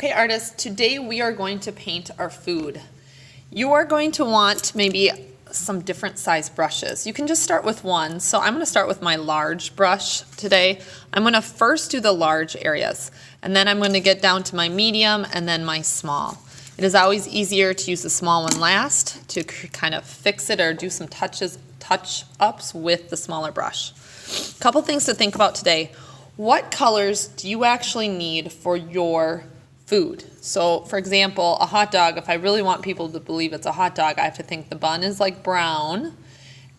Okay, artists, today we are going to paint our food. You are going to want maybe some different size brushes. You can just start with one. So I'm going to start with my large brush today. I'm going to first do the large areas, and then I'm going to get down to my medium and then my small. It is always easier to use the small one last to kind of fix it or do some touch-ups with the smaller brush. A couple things to think about today. What colors do you actually need for your food? So for example, a hot dog, if I really want people to believe it's a hot dog, I have to think the bun is like brown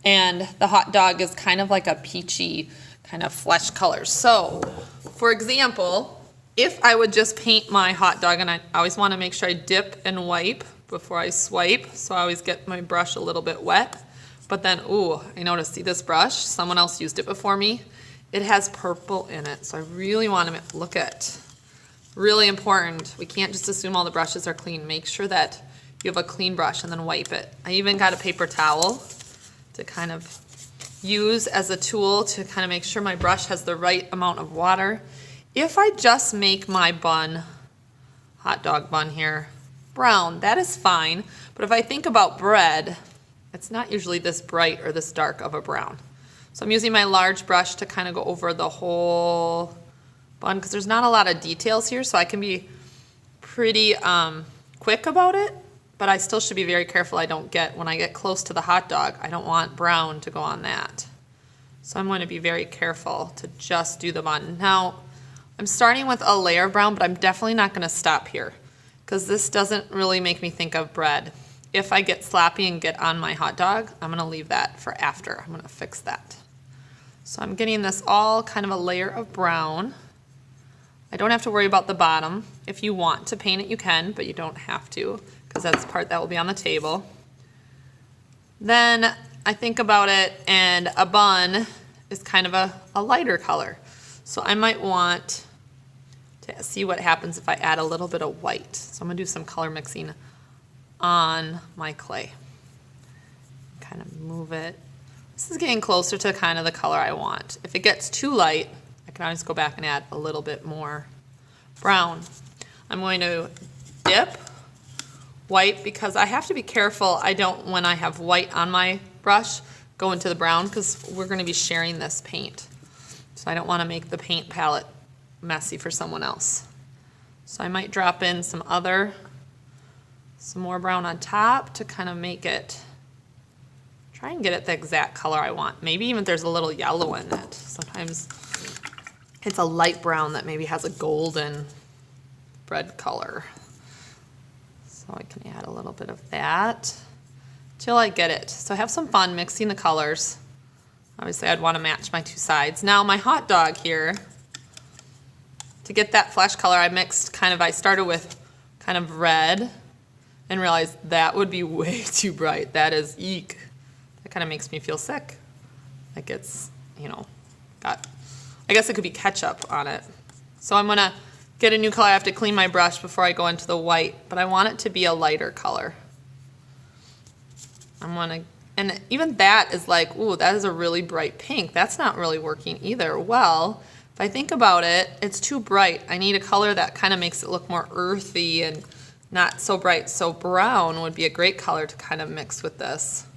and the hot dog is kind of like a peachy kind of flesh color. So for example, if I would just paint my hot dog, and I always want to make sure I dip and wipe before I swipe, so I always get my brush a little bit wet. But then, ooh, I noticed, see this brush? Someone else used it before me. It has purple in it, so I really want to look at. Really important. We can't just assume all the brushes are clean. Make sure that you have a clean brush and then wipe it. I even got a paper towel to kind of use as a tool to kind of make sure my brush has the right amount of water. If I just make my bun, hot dog bun here, brown, that is fine. But if I think about bread, it's not usually this bright or this dark of a brown. So I'm using my large brush to kind of go over the whole bun because there's not a lot of details here, so I can be pretty quick about it, but I still should be very careful when I get close to the hot dog, I don't want brown to go on that. So I'm going to be very careful to just do the bun. Now, I'm starting with a layer of brown, but I'm definitely not going to stop here because this doesn't really make me think of bread. If I get sloppy and get on my hot dog, I'm going to leave that for after. I'm going to fix that. So I'm getting this all kind of a layer of brown. I don't have to worry about the bottom. If you want to paint it, you can, but you don't have to because that's the part that will be on the table. Then I think about it, and a bun is kind of a lighter color. So I might want to see what happens if I add a little bit of white. So I'm going to do some color mixing on my clay. Kind of move it. This is getting closer to kind of the color I want. If it gets too light, I can always go back and add a little bit more brown. I'm going to dip white because I have to be careful I don't, when I have white on my brush, go into the brown because we're going to be sharing this paint. So I don't want to make the paint palette messy for someone else. So I might drop in some more brown on top to kind of make it, try and get it the exact color I want. Maybe even there's a little yellow in it. Sometimes it's a light brown that maybe has a golden bread color. So I can add a little bit of that till I get it. So have some fun mixing the colors. Obviously I'd want to match my two sides. Now my hot dog here, to get that flesh color I started with kind of red and realized that would be way too bright. That is eek. That kind of makes me feel sick. Like it's, I guess it could be ketchup on it. So I'm gonna get a new color. I have to clean my brush before I go into the white, but I want it to be a lighter color. And even that is like, ooh, that is a really bright pink. That's not really working either. Well, if I think about it, it's too bright. I need a color that kind of makes it look more earthy and not so bright. So brown would be a great color to kind of mix with this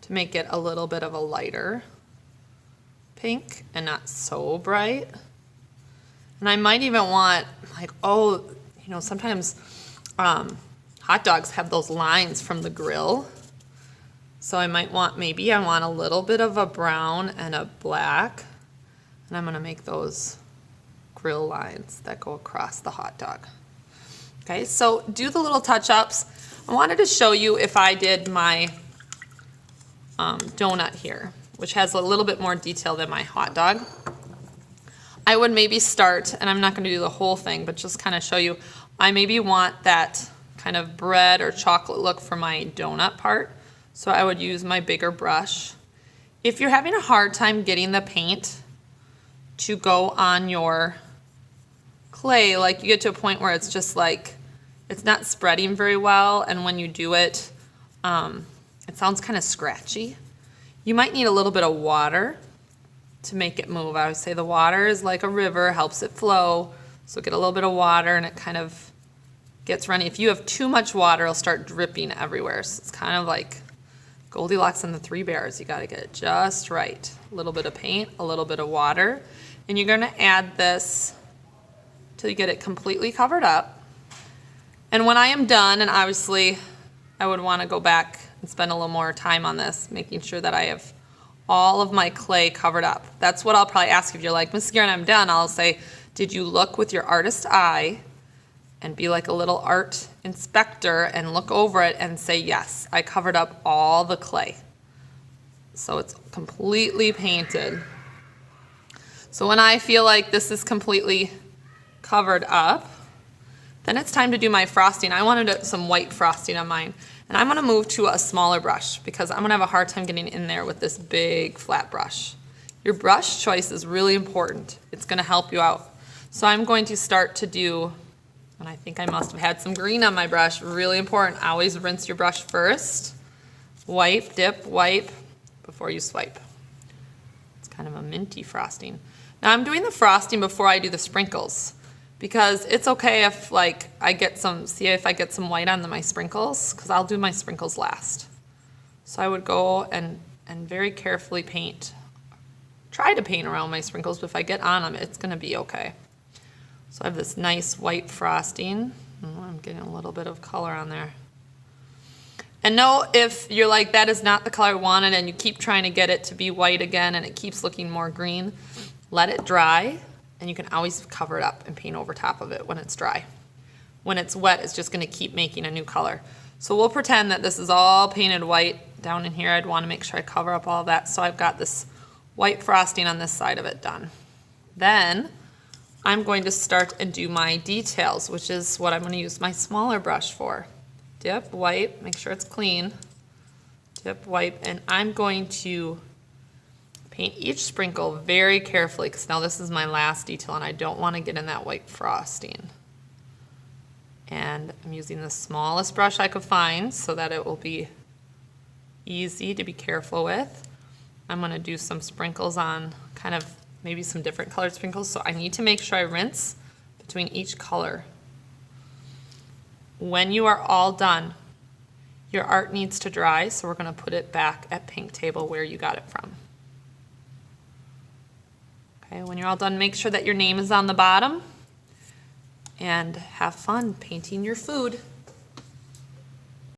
to make it a little bit of a lighter pink and not so bright. And I might even want sometimes hot dogs have those lines from the grill. So I might want, I want a little bit of a brown and a black, and I'm gonna make those grill lines that go across the hot dog. Okay, so do the little touch-ups. I wanted to show you if I did my donut here, which has a little bit more detail than my hot dog. I would maybe start, and I'm not gonna do the whole thing, but just kind of show you, I maybe want that kind of bread or chocolate look for my donut part. So I would use my bigger brush. If you're having a hard time getting the paint to go on your clay, like you get to a point where it's just like, it's not spreading very well, and when you do it, it sounds kind of scratchy. You might need a little bit of water to make it move. I would say the water is like a river, helps it flow. So get a little bit of water and it kind of gets runny. If you have too much water, it'll start dripping everywhere. So it's kind of like Goldilocks and the Three Bears. You got to get it just right. A little bit of paint, a little bit of water, and you're going to add this till you get it completely covered up. And when I am done, and obviously I would want to go back and spend a little more time on this, making sure that I have all of my clay covered up. That's what I'll probably ask if you're like, Mrs. Guerin, I'm done. I'll say, did you look with your artist eye and be like a little art inspector and look over it and say, yes, I covered up all the clay. So it's completely painted. So when I feel like this is completely covered up, then it's time to do my frosting. I wanted some white frosting on mine. And I'm gonna move to a smaller brush because I'm gonna have a hard time getting in there with this big flat brush. Your brush choice is really important. It's gonna help you out. So I'm going to start to do, and I think I must have had some green on my brush, really important. Always rinse your brush first. Wipe, dip, wipe before you swipe. It's kind of a minty frosting. Now I'm doing the frosting before I do the sprinkles, because it's okay if like I get some, see if I get some white on my sprinkles, because I'll do my sprinkles last. So I would go and very carefully paint, try to paint around my sprinkles, but if I get on them, it's gonna be okay. So I have this nice white frosting. Oh, I'm getting a little bit of color on there. And know if you're like, that is not the color I wanted, and you keep trying to get it to be white again and it keeps looking more green, let it dry. And you can always cover it up and paint over top of it when it's dry. When it's wet, it's just gonna keep making a new color. So we'll pretend that this is all painted white. Down in here, I'd wanna make sure I cover up all of that. So I've got this white frosting on this side of it done. Then I'm going to start and do my details, which is what I'm gonna use my smaller brush for. Dip, wipe, make sure it's clean. Dip, wipe, and I'm going to paint each sprinkle very carefully, because now this is my last detail and I don't want to get in that white frosting. And I'm using the smallest brush I could find so that it will be easy to be careful with. I'm going to do some sprinkles on kind of maybe some different colored sprinkles, so I need to make sure I rinse between each color. When you are all done, your art needs to dry, so we're going to put it back at Pink Table where you got it from. Okay, when you're all done, make sure that your name is on the bottom, and have fun painting your food.